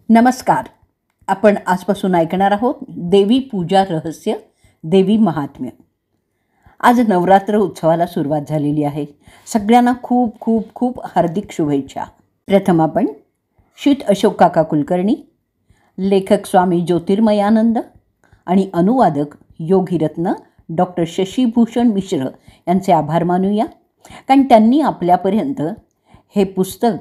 नमस्कार. आपण आजपासून ऐकणार आहोत देवी पूजा रहस्य, देवी महात्म्य. आज नवरात्र उत्सवाला सुरुवात झालेली आहे. सगळ्यांना खूप खूप खूप हार्दिक शुभेच्छा. प्रथम आपण श्रीत अशोक काका कुलकर्णी, लेखक स्वामी ज्योतिर्मयानंद आणि अनुवादक योगीरत्न डॉक्टर शशीभूषण मिश्र यांचे आभार मानूया, कारण त्यांनी आपल्यापर्यंत हे पुस्तक,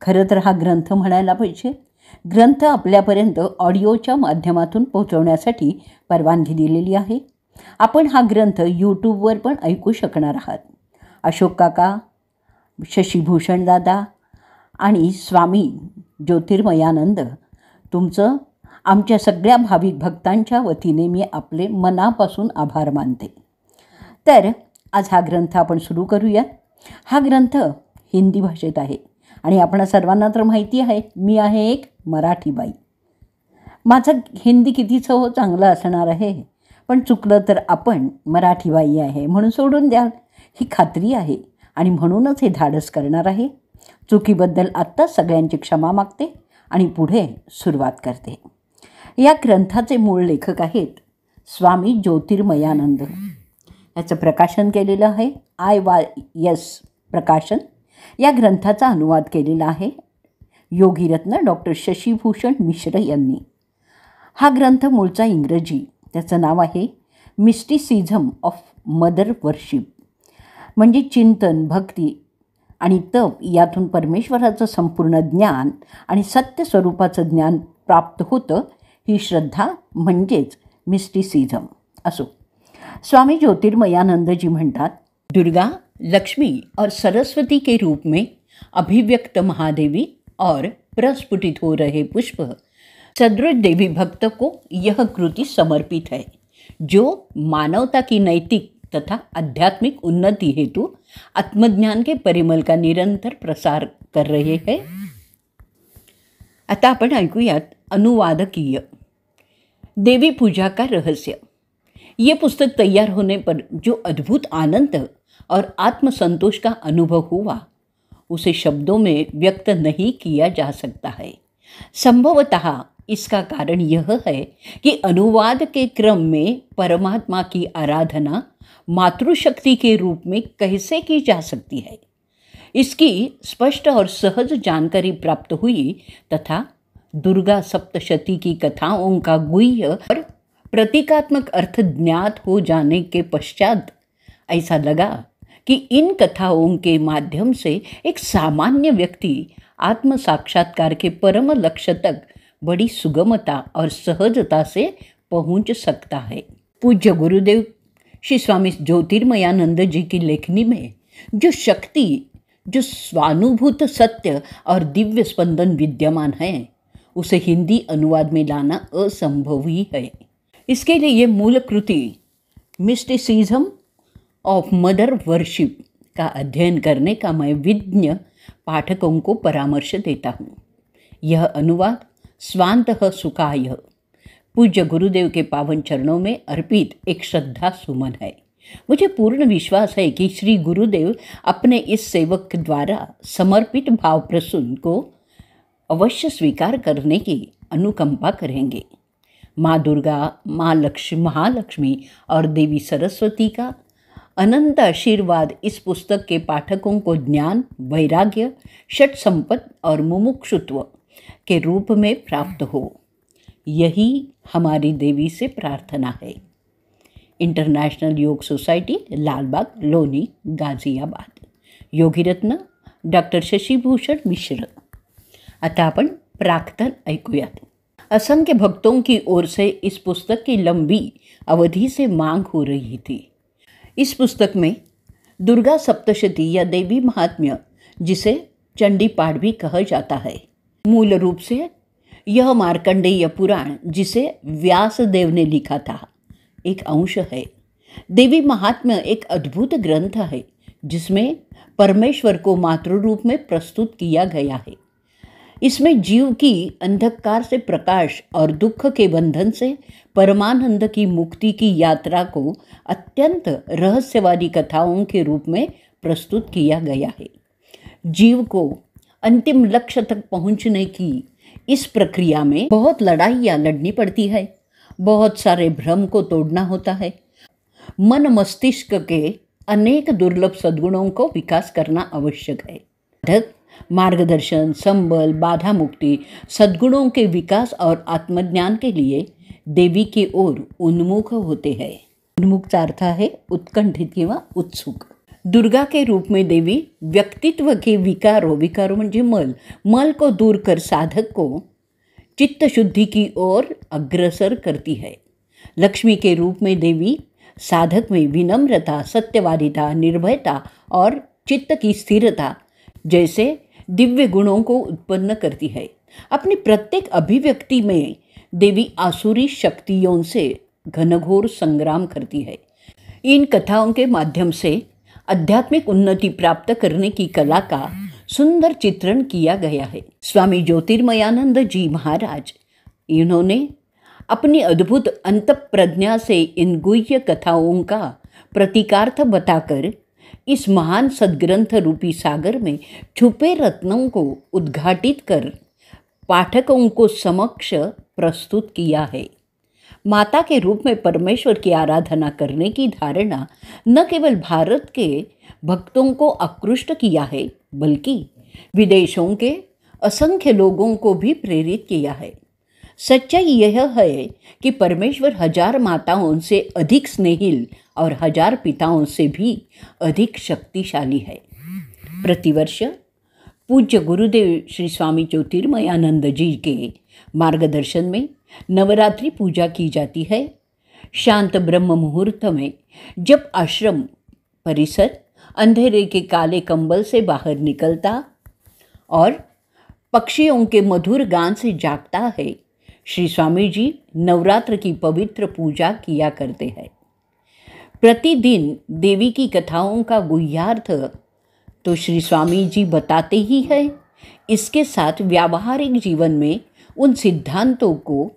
खरं तर हा ग्रंथ म्हणायला पाहिजे, ग्रंथ आपल्यापर्यंत ऑडिओच्या माध्यमातून पोहोचवण्यासाठी परवानगी दिलेली आहे. आपण हा ग्रंथ यूट्यूबवर पण ऐकू शकणार आहात. अशोक काका, शशीभूषण दादा आणि स्वामी ज्योतिर्मयानंद, तुमचं आमच्या सगळ्या भाविक भक्तांच्या वतीने मी आपले मनापासून आभार मानते. तर आज हा ग्रंथ आपण सुरू करूया. हा ग्रंथ हिंदी भाषेत आहे आणि आपण सर्वांना तर माहिती आहे, मी आहे एक मराठी बाई. माझं हिंदी कितीचं हो चांगलं असणार आहे, पण चुकलं तर आपण मराठी बाई आहे म्हणून सोडून द्याल ही खात्री आहे आणि म्हणूनच हे धाडस करणार आहे. चुकीबद्दल आत्ताच सगळ्यांची क्षमा मागते आणि पुढे सुरुवात करते. या ग्रंथाचे मूळ लेखक आहेत स्वामी ज्योतिर्मयानंद. याचं प्रकाशन केलेलं आहे IYS प्रकाशन. या ग्रंथाचा अनुवाद केलेला आहे योगीरत्न डॉक्टर शशीभूषण मिश्र यांनी. हा ग्रंथ मूळचा इंग्रजी. त्याचं नाव आहे मिस्टिसिझम ऑफ मदर वर्शिप, म्हणजे चिंतन, भक्ती आणि तप यातून परमेश्वराचं संपूर्ण ज्ञान आणि सत्य स्वरूपाचं ज्ञान प्राप्त होतं, ही श्रद्धा म्हणजेच मिस्टिसिझम. असो, स्वामी ज्योतिर्मयानंद जी म्हणतात, दुर्गा, लक्ष्मी और सरस्वती के रूप में अभिव्यक्त महादेवी और प्रस्फुटित हो रहे पुष्प सदृश देवी भक्त को यह कृति समर्पित है, जो मानवता की नैतिक तथा आध्यात्मिक उन्नति हेतु आत्मज्ञान के परिमल का निरंतर प्रसार कर रहे हैं. आता आपण ऐकूयात अनुवादकीय देवी पूजा का रहस्य. ये पुस्तक तैयार होने पर जो अद्भुत आनंद और आत्मसंतोष का अनुभव हुआ, उसे शब्दों में व्यक्त नहीं किया जा सकता है. संभवतः इसका कारण यह है कि अनुवाद के क्रम में परमात्मा की आराधना मातृशक्ति के रूप में कैसे की जा सकती है, इसकी स्पष्ट और सहज जानकारी प्राप्त हुई तथा दुर्गा सप्तशती की कथाओं का गुह्य और प्रतीकात्मक अर्थ ज्ञात हो जाने के पश्चात ऐसा लगा कि इन कथाओं के माध्यम से एक सामान्य व्यक्ति आत्म साक्षात्कार के परम लक्ष्य तक बड़ी सुगमता और सहजता से पहुंच सकता है. पूज्य गुरुदेव श्री स्वामी ज्योतिर्मयानंद जी की लेखनी में जो शक्ति, जो स्वानुभूत सत्य और दिव्य स्पंदन विद्यमान है, उसे हिंदी अनुवाद में लाना असंभव ही है. इसके लिए ये मूल कृति मिस्टिसिज्म ऑफ मदर वर्शिप का अध्ययन करने का मैं विज्ञ पाठकों को परामर्श देता हूँ. यह अनुवाद स्वांतः सुखाय पूज्य गुरुदेव के पावन चरणों में अर्पित एक श्रद्धा सुमन है. मुझे पूर्ण विश्वास है कि श्री गुरुदेव अपने इस सेवक के द्वारा समर्पित भाव प्रसून को अवश्य स्वीकार करने की अनुकंपा करेंगे. माँ दुर्गा, महालक्ष्मी और देवी सरस्वती का अनंत आशीर्वाद इस पुस्तक के पाठकों को ज्ञान, वैराग्य, षट संपत्ति और मुमुक्षुत्व के रूप में प्राप्त हो, यही हमारी देवी से प्रार्थना है. इंटरनेशनल योग सोसाइटी, लालबाग, लोनी, गाजियाबाद. योगीरत्न डॉक्टर शशीभूषण मिश्र. आता आपण प्रार्थना ऐकूयात. असंख्य भक्तों की ओर से इस पुस्तक की लंबी अवधि से मांग हो रही थी. इस पुस्तक में दुर्गा सप्तशती या देवी महात्म्य, जिसे चंडी पाठ भी कहा जाता है, मूल रूप से यह मार्कंडेय पुराण, जिसे व्यास देव ने लिखा था, एक अंश है. देवी महात्म्य एक अद्भुत ग्रंथ है जिसमें परमेश्वर को मातृ रूप में प्रस्तुत किया गया है. इसमें जीव की अंधकार से प्रकाश और दुख के बंधन से परमानंद की मुक्ति की यात्रा को अत्यंत रहस्यवादी कथाओं के रूप में प्रस्तुत किया गया है. जीव को अंतिम लक्ष्य तक पहुंचने की इस प्रक्रिया में बहुत लड़ाइयाँ लड़नी पड़ती है, बहुत सारे भ्रम को तोड़ना होता है, मन मस्तिष्क के अनेक दुर्लभ सद्गुणों को विकास करना आवश्यक है। साधक मार्गदर्शन, संबल, बाधा मुक्ति, सद्गुणों के विकास और आत्मज्ञान के लिए देवी की ओर उन्मुख होते हैं। उन्मुखचा अर्थ है उत्कंठित किंवा उत्सुक। दुर्गा के रूप में देवी व्यक्तित्व के विकारों म्हणजे मल को दूर कर साधक को चित्त शुद्धि की ओर अग्रसर करती है। लक्ष्मी के रूप में देवी साधक में विनम्रता, सत्यवादिता, निर्भयता और चित्त की स्थिरता जैसे दिव्य गुणों को उत्पन्न करती है। अपनी प्रत्येक अभिव्यक्ति में देवी आसुरी शक्तियों से घनघोर संग्राम करती है। इन कथाओं के माध्यम से आध्यात्मिक उन्नति प्राप्त करने की कला का सुंदर चित्रण किया गया है। स्वामी ज्योतिर्मयानंद जी महाराज, इन्होंने अपनी अद्भुत अंतःप्रज्ञा से इन गुह्य कथाओं का प्रतीकार्थ बताकर इस महान सद्ग्रंथ रूपी सागर में छुपे रत्नों को उद्घाटित कर पाठकों को समक्ष प्रस्तुत किया है। माता के रूप में परमेश्वर की आराधना करने की धारणा न केवल भारत के भक्तों को आकृष्ट किया है, बल्कि विदेशों के असंख्य लोगों को भी प्रेरित किया है। सच्चाई यह है कि परमेश्वर 1000 माताओं से अधिक स्नेहिल और 1000 पिताओं से भी अधिक शक्तिशाली है। प्रतिवर्ष पूज्य गुरुदेव श्री स्वामी ज्योतिर्मयानंद जी के मार्गदर्शन में नवरात्रि पूजा की जाती है। शांत ब्रह्म मुहूर्त में जब आश्रम परिसर अंधेरे के काले कंबल से बाहर निकलता और पक्षियों के मधुर गान से जागता है, श्री स्वामी जी नवरात्र की पवित्र पूजा किया करते हैं। प्रतिदिन देवी की कथाओं का गुह्यार्थ तो श्री स्वामी जी बताते ही हैं, इसके साथ व्यावहारिक जीवन में उन सिद्धांतों को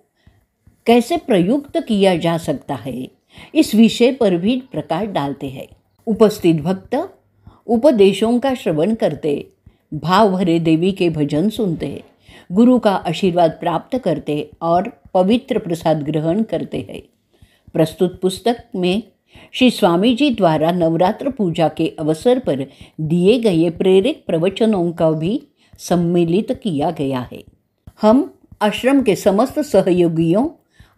कैसे प्रयुक्त किया जा सकता है, इस विषय पर भी प्रकाश डालते हैं। उपस्थित भक्त उपदेशों का श्रवण करते, भाव भरे देवी के भजन सुनते, गुरु का आशीर्वाद प्राप्त करते और पवित्र प्रसाद ग्रहण करते हैं। प्रस्तुत पुस्तक में श्री स्वामी जी द्वारा नवरात्र पूजा के अवसर पर दिए गए प्रेरक प्रवचनों का भी सम्मिलित किया गया है। हम आश्रम के समस्त सहयोगियों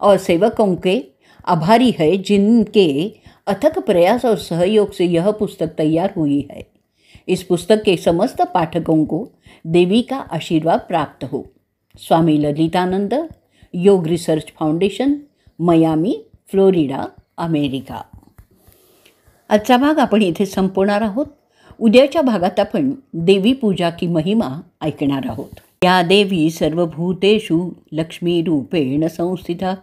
और सेवकों के आभारी है, जिनके अथक प्रयास और सहयोग से यह पुस्तक तैयार हुई है। इस पुस्तक के समस्त पाठकों को देवी का आशीर्वाद प्राप्त हो। स्वामी ललितानंद, योग research foundation, Miami, Florida, America. आजचा भाग आपण इथे संपवणार आहोत। उद्याच्या भागात आपण देवी पूजा की महिमा ऐकणार आहोत। या देवी सर्वभूतेषु लक्ष्मीरूपेण संस्थिता।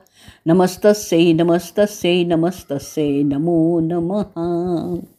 नमस्तस्यै नमस्तस्यै नमस्तस्यै नमो नमः।